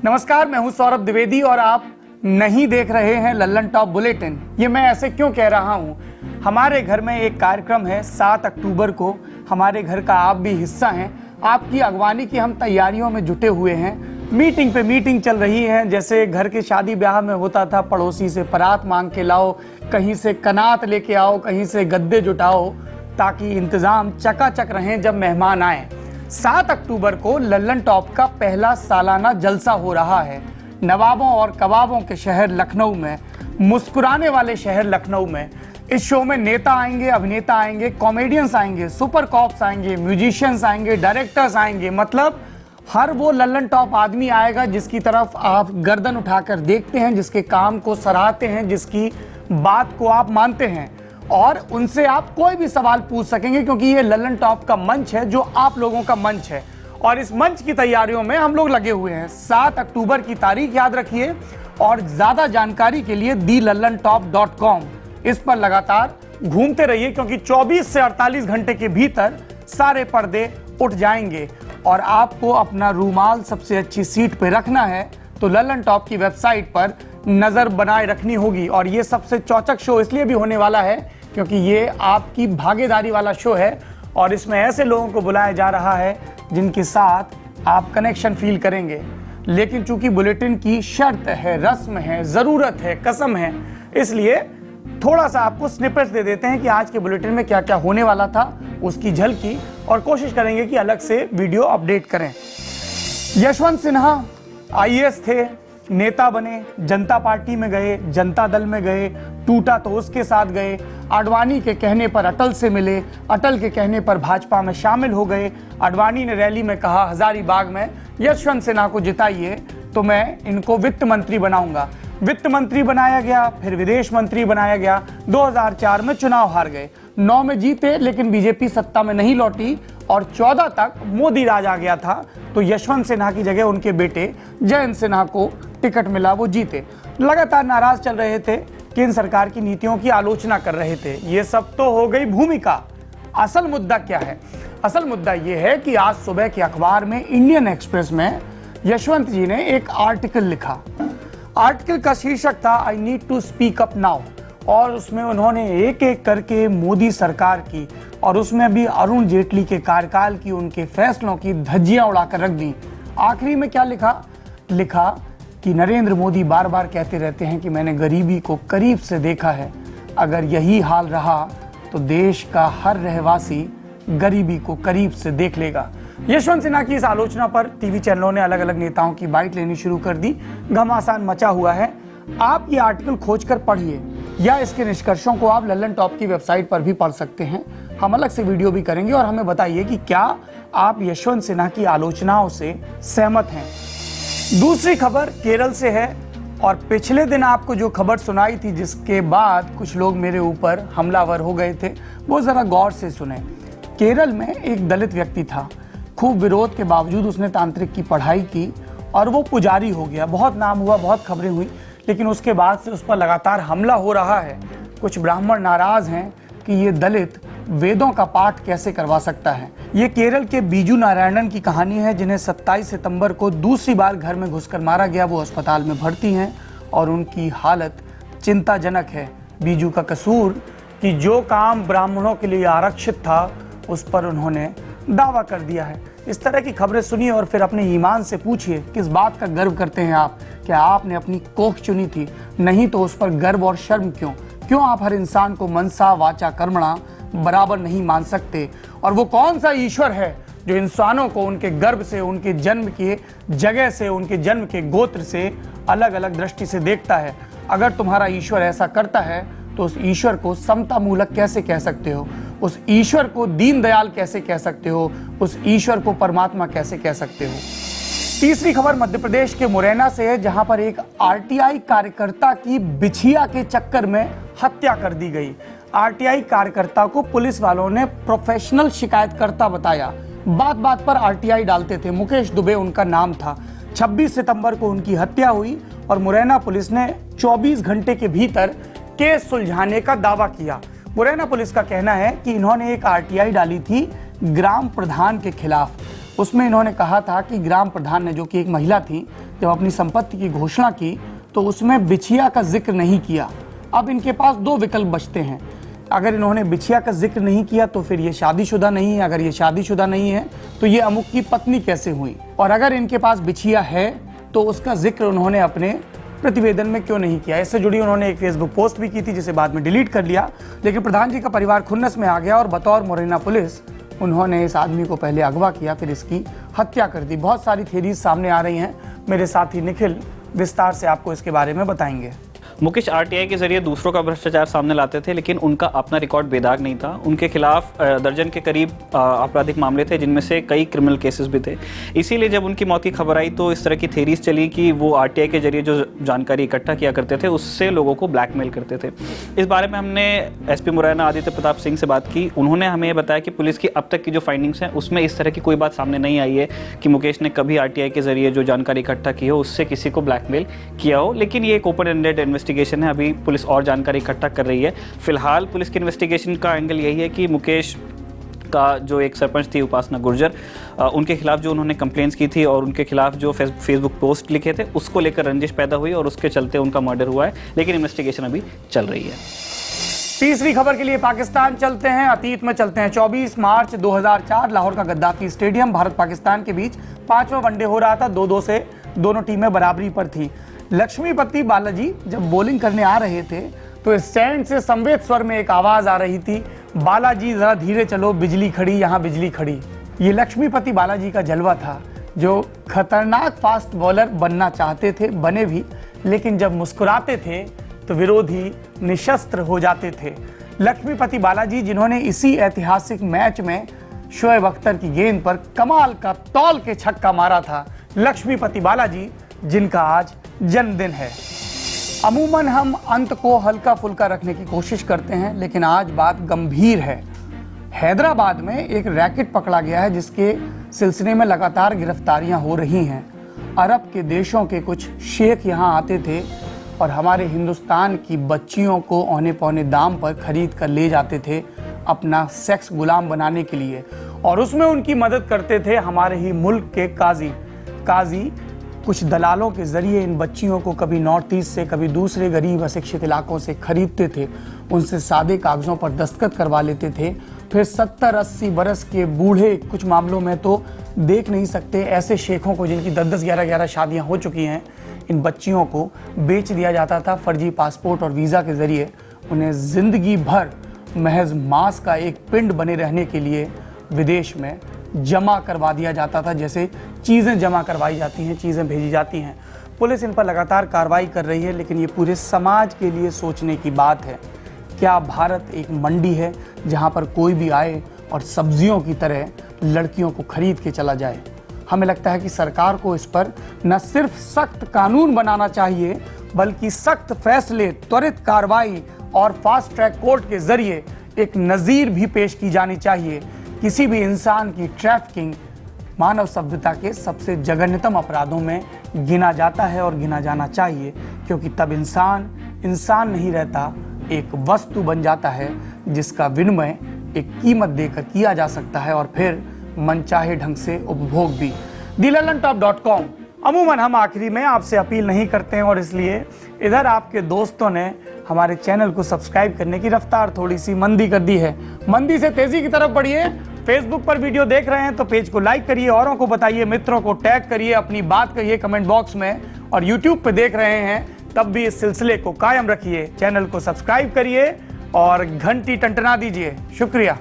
नमस्कार, मैं हूं सौरभ द्विवेदी और आप नहीं देख रहे हैं लल्लन टॉप बुलेटिन। ये मैं ऐसे क्यों कह रहा हूं? हमारे घर में एक कार्यक्रम है 7 अक्टूबर को। हमारे घर का आप भी हिस्सा हैं। आपकी अगवानी की हम तैयारियों में जुटे हुए हैं। मीटिंग पे मीटिंग चल रही है। जैसे घर के शादी ब्याह में होता था, पड़ोसी से परात मांग के लाओ, कहीं से कनात लेके आओ, कहीं से गद्दे जुटाओ, ताकि इंतजाम चकाचक रहें जब मेहमान आए। 7 अक्टूबर को लल्लन टॉप का पहला सालाना जलसा हो रहा है। नवाबों और कबाबों के शहर लखनऊ में, मुस्कुराने वाले शहर लखनऊ में। इस शो में नेता आएंगे, अभिनेता आएंगे, कॉमेडियंस आएंगे, सुपर कॉप्स आएंगे, म्यूजिशियंस आएंगे, डायरेक्टर्स आएंगे। मतलब हर वो लल्लन टॉप आदमी आएगा जिसकी तरफ आप गर्दन उठाकर देखते हैं, जिसके काम को सराहते हैं, जिसकी बात को आप मानते हैं, और उनसे आप कोई भी सवाल पूछ सकेंगे, क्योंकि ये लल्लन टॉप का मंच है जो आप लोगों का मंच है। और इस मंच की तैयारियों में हम लोग लगे हुए हैं। 7 अक्टूबर की तारीख याद रखिए और ज्यादा जानकारी के लिए thelallanTop.com इस पर लगातार घूमते रहिए, क्योंकि 24 से 48 घंटे के भीतर सारे पर्दे उठ जाएंगे। और आपको अपना रूमाल सबसे अच्छी सीट पे रखना है तो लल्लन टॉप की वेबसाइट पर नजर बनाए रखनी होगी। और ये सबसे चौचक शो इसलिए भी होने वाला है क्योंकि ये आपकी भागीदारी वाला शो है और इसमें ऐसे लोगों को बुलाया जा रहा है जिनके साथ आप कनेक्शन फील करेंगे। लेकिन चूंकि बुलेटिन की शर्त है, रस्म है, जरूरत है, कसम है, इसलिए थोड़ा सा आपको स्निपेट्स दे देते हैं कि आज के बुलेटिन में क्या क्या होने वाला था, उसकी झलकी, और कोशिश करेंगे कि अलग से वीडियो अपडेट करें। यशवंत सिन्हा आईएएस थे, नेता बने, जनता पार्टी में गए, जनता दल में गए, टूटा तो उसके साथ गए, आडवाणी के कहने पर अटल से मिले, अटल के कहने पर भाजपा में शामिल हो गए। आडवाणी ने रैली में कहा हजारीबाग में, यशवंत सिन्हा को जिताइए तो मैं इनको वित्त मंत्री बनाऊंगा। वित्त मंत्री बनाया गया, फिर विदेश मंत्री बनाया गया। 2004 में चुनाव हार गए, 9 में जीते, लेकिन बीजेपी सत्ता में नहीं लौटी और 14 तक मोदी राज आ गया था। तो यशवंत सिन्हा की जगह उनके बेटे जयंत सिन्हा को टिकट मिला, वो जीते। लगातार नाराज चल रहे थे, केंद्र सरकार की नीतियों की आलोचना कर रहे थे। ये सब तो हो गई भूमिका। असल मुद्दा क्या है? असल मुद्दा ये है कि आज सुबह के अखबार में इंडियन एक्सप्रेस में यशवंत जी ने एक आर्टिकल लिखा। आर्टिकल का शीर्षक था I need to speak up now, और उसमें उन्होंने एक एक करके मोदी सरकार की और उसमें भी अरुण जेटली के कार्यकाल की, उनके फैसलों की धज्जियां उड़ाकर रख दी। आखिरी में क्या लिखा कि नरेंद्र मोदी बार बार कहते रहते हैं कि मैंने गरीबी को करीब से देखा है। अगर यही हाल रहा तो देश का हर रहवासी गरीबी को करीब से देख लेगा। यशवंत सिन्हा की इस आलोचना पर टीवी चैनलों ने अलग अलग नेताओं की बाइट लेनी शुरू कर दी। घमासान मचा हुआ है। आप ये आर्टिकल खोजकर पढ़िए या इसके निष्कर्षों को आप लल्लन टॉप की वेबसाइट पर भी पढ़ सकते हैं। हम अलग से वीडियो भी करेंगे और हमें बताइए कि क्या आप यशवंत सिन्हा की आलोचनाओं से सहमत हैं। दूसरी खबर केरल से है, और पिछले दिन आपको जो खबर सुनाई थी जिसके बाद कुछ लोग मेरे ऊपर हमलावर हो गए थे, वो जरा गौर से सुने। केरल में एक दलित व्यक्ति था। खूब विरोध के बावजूद उसने तांत्रिक की पढ़ाई की और वो पुजारी हो गया। बहुत नाम हुआ, बहुत खबरें हुई, लेकिन उसके बाद से उस पर लगातार हमला हो रहा है। कुछ ब्राह्मण नाराज हैं कि ये दलित वेदों का पाठ कैसे करवा सकता है। ये केरल के बीजू नारायणन की कहानी है, जिन्हें 27 सितंबर को दूसरी बार घर में घुसकर मारा गया। वो अस्पताल में भर्ती हैं और उनकी हालत चिंताजनक है। बीजू का कसूर कि जो काम ब्राह्मणों के लिए आरक्षित था उस पर उन्होंने दावा कर दिया है। इस तरह की खबरें सुनिए और फिर अपने ईमान से पूछिए किस बात का गर्व करते हैं आप। क्या आपने अपनी कोख चुनी थी? नहीं तो उस पर गर्व और शर्म क्यों? क्यों आप हर इंसान को मनसा वाचा कर्मणा बराबर नहीं मान सकते? और वो कौन सा ईश्वर है जो इंसानों को उनके गर्भ से, उनके जन्म के जगह से, उनके जन्म के गोत्र से अलग अलग दृष्टि से देखता है? अगर तुम्हारा ईश्वर ऐसा करता है तो उस ईश्वर को समता मूलक कैसे कह सकते हो? उस ईश्वर को दीनदयाल कैसे कह सकते हो? उस ईश्वर को परमात्मा कैसे कह सकते हो? तीसरी खबर मध्य प्रदेश के मुरैना से है, जहां पर एक आरटीआई कार्यकर्ता की बिछिया के चक्कर में हत्या कर दी गई। आरटीआई कार्यकर्ता को पुलिस वालों ने प्रोफेशनल शिकायतकर्ता बताया। बात बात पर आरटीआई डालते थे। मुकेश दुबे उनका नाम था। 26 सितंबर को उनकी हत्या हुई और मुरैना पुलिस ने 24 घंटे के भीतर केस सुलझाने का दावा किया। मुरैना पुलिस का कहना है कि इन्होंने एक आरटीआई डाली थी ग्राम प्रधान के खिलाफ। उसमें इन्होंने कहा था कि ग्राम प्रधान ने, जो कि एक महिला थी, जब अपनी संपत्ति की घोषणा की तो उसमें बिछिया का जिक्र नहीं किया। अब इनके पास दो विकल्प बचते हैं। अगर इन्होंने बिछिया का जिक्र नहीं किया तो फिर ये शादीशुदा नहीं है, अगर ये शादीशुदा नहीं है तो ये अमुक की पत्नी कैसे हुई, और अगर इनके पास बिछिया है तो उसका जिक्र उन्होंने अपने प्रतिवेदन में क्यों नहीं किया। इससे जुड़ी उन्होंने एक फेसबुक पोस्ट भी की थी जिसे बाद में डिलीट कर लिया। लेकिन प्रधान जी का परिवार खुन्नस में आ गया और बतौर मुरैना पुलिस उन्होंने इस आदमी को पहले अगवा किया, फिर इसकी हत्या कर दी। बहुत सारी थ्योरीज सामने आ रही हैं। मेरे साथी निखिल विस्तार से आपको इसके बारे में बताएंगे। मुकेश आरटीआई के जरिए दूसरों का भ्रष्टाचार सामने लाते थे, लेकिन उनका अपना रिकॉर्ड बेदाग नहीं था। उनके खिलाफ दर्जन के करीब आपराधिक मामले थे, जिनमें से कई क्रिमिनल केसेस भी थे। इसीलिए जब उनकी मौत की खबर आई तो इस तरह की थेरीज चली कि वो आरटीआई के जरिए जो जानकारी इकट्ठा किया करते थे उससे लोगों को ब्लैकमेल करते थे। इस बारे में हमने एसपी मुरैना आदित्य प्रताप सिंह से बात की। उन्होंने हमें बताया कि पुलिस की अब तक की जो फाइंडिंग्स हैं उसमें इस तरह की कोई बात सामने नहीं आई है कि मुकेश ने कभी आरटीआई के जरिए जो जानकारी इकट्ठा की हो उससे किसी को ब्लैकमेल किया हो। लेकिन ये एक ओपन एंडेड इन्वेस्टिगेशन है, अभी पुलिस और जानकारी इकट्ठा कर रही है। फिलहाल पुलिस की इन्वेस्टिगेशन का एंगल यही है कि मुकेश का जो एक सरपंच थी उपासना गुर्जर, उनके खिलाफ जो उन्होंने कंप्लेंट्स की थी और उनके खिलाफ जो फेसबुक पोस्ट लिखे थे उसको लेकर रंजिश पैदा हुई और उसके चलते उनका मर्डर हुआ है। लेकिन इन्वेस्टिगेशन अभी चल रही है। तीसरी खबर के लिए पाकिस्तान चलते हैं, अतीत में चलते हैं। 24 मार्च 2004 लाहौर का गद्दाफी स्टेडियम, भारत पाकिस्तान के बीच 5वां वनडे हो रहा था। 2-2 से दोनों टीमें बराबरी पर थी। लक्ष्मीपति बालाजी जब बॉलिंग करने आ रहे थे तो स्टैंड से संवेद स्वर में एक आवाज आ रही थी, बालाजी जरा धीरे चलो, बिजली खड़ी, यहाँ बिजली खड़ी। ये लक्ष्मीपति बालाजी का जलवा था, जो खतरनाक फास्ट बॉलर बनना चाहते थे, बने भी, लेकिन जब मुस्कुराते थे तो विरोधी निशस्त्र हो जाते थे। लक्ष्मीपति बालाजी जिन्होंने इसी ऐतिहासिक मैच में शोएब अख्तर की गेंद पर कमाल का तौल के छक्का मारा था। लक्ष्मीपति बालाजी जिनका आज जन्मदिन है। अमूमन हम अंत को हल्का फुल्का रखने की कोशिश करते हैं, लेकिन आज बात गंभीर है। हैदराबाद में एक रैकेट पकड़ा गया है जिसके सिलसिले में लगातार गिरफ्तारियां हो रही हैं। अरब के देशों के कुछ शेख यहां आते थे और हमारे हिंदुस्तान की बच्चियों को औने पौने दाम पर खरीद कर ले जाते थे अपना सेक्स गुलाम बनाने के लिए, और उसमें उनकी मदद करते थे हमारे ही मुल्क के काजी कुछ दलालों के जरिए इन बच्चियों को कभी नॉर्थ ईस्ट से, कभी दूसरे गरीब अशिक्षित इलाकों से खरीदते थे, उनसे सादे कागज़ों पर दस्तखत करवा लेते थे। फिर 70-80 बरस के बूढ़े, कुछ मामलों में तो देख नहीं सकते ऐसे शेखों को जिनकी 10-10, 11-11 शादियां हो चुकी हैं, इन बच्चियों को बेच दिया जाता था फर्जी पासपोर्ट और वीज़ा के ज़रिए। उन्हें ज़िंदगी भर महज मांस का एक पिंड बने रहने के लिए विदेश में जमा करवा दिया जाता था, जैसे चीज़ें जमा करवाई जाती हैं, चीज़ें भेजी जाती हैं। पुलिस इन पर लगातार कार्रवाई कर रही है, लेकिन ये पूरे समाज के लिए सोचने की बात है। क्या भारत एक मंडी है जहाँ पर कोई भी आए और सब्जियों की तरह लड़कियों को खरीद के चला जाए? हमें लगता है कि सरकार को इस पर न सिर्फ सख्त कानून बनाना चाहिए, बल्कि सख्त फैसले, त्वरित कार्रवाई और फास्ट ट्रैक कोर्ट के जरिए एक नज़ीर भी पेश की जानी चाहिए। किसी भी इंसान की ट्रैफिकिंग मानव सभ्यता के सबसे जघन्यतम अपराधों में गिना जाता है और गिना जाना चाहिए, क्योंकि तब इंसान नहीं रहता, एक वस्तु बन जाता है जिसका विनिमय एक कीमत देकर किया जा सकता है और फिर मनचाहे ढंग से उपभोग भी। thelalantop.com। अमूमन हम आखिरी में आपसे अपील नहीं करते हैं और इसलिए इधर आपके दोस्तों ने हमारे चैनल को सब्सक्राइब करने की रफ्तार थोड़ी सी मंदी कर दी है। मंदी से तेजी की तरफ बढ़िए। फेसबुक पर वीडियो देख रहे हैं तो पेज को लाइक करिए, औरों को बताइए, मित्रों को टैग करिए, अपनी बात कहिए कमेंट बॉक्स में, और यूट्यूब पे देख रहे हैं तब भी इस सिलसिले को कायम रखिए। चैनल को सब्सक्राइब करिए और घंटी टंटना दीजिए। शुक्रिया।